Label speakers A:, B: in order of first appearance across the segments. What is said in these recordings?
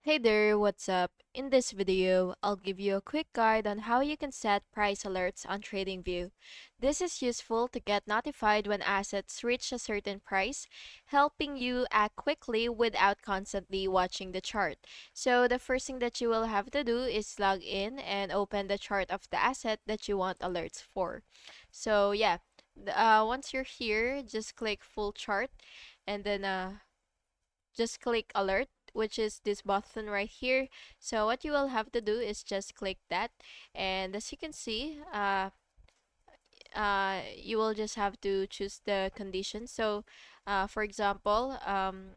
A: Hey there, what's up? In this video, I'll give you a quick guide on how you can set price alerts on TradingView. This is useful to get notified when assets reach a certain price, helping you act quickly without constantly watching the chart. So the first thing that you will have to do is log in and open the chart of the asset that you want alerts for. So yeah, once you're here, just click full chart and then just click alert, which is this button right here. So what you will have to do is just click that, and as you can see, you will just have to choose the condition. So for example,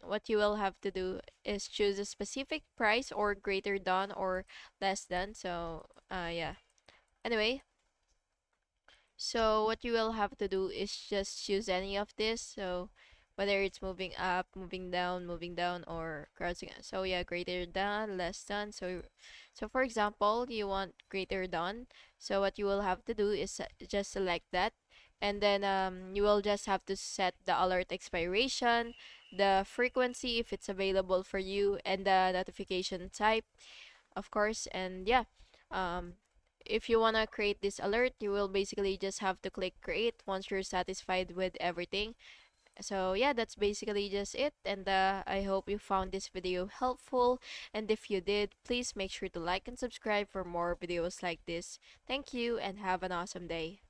A: what you will have to do is choose a specific price or greater than or less than. So yeah, anyway, so what you will have to do is just choose any of this. So whether it's moving up, moving down, or crossing. So yeah, greater than, less than. So for example, you want greater than. So what you will have to do is just select that, and then you will just have to set the alert expiration, the frequency if it's available for you, and the notification type, of course. And yeah, um if you want to create this alert, you will basically just have to click create once you're satisfied with everything. So yeah, that's basically just it, and I hope you found this video helpful, and if you did, please make sure to like and subscribe for more videos like this. Thank you and have an awesome day.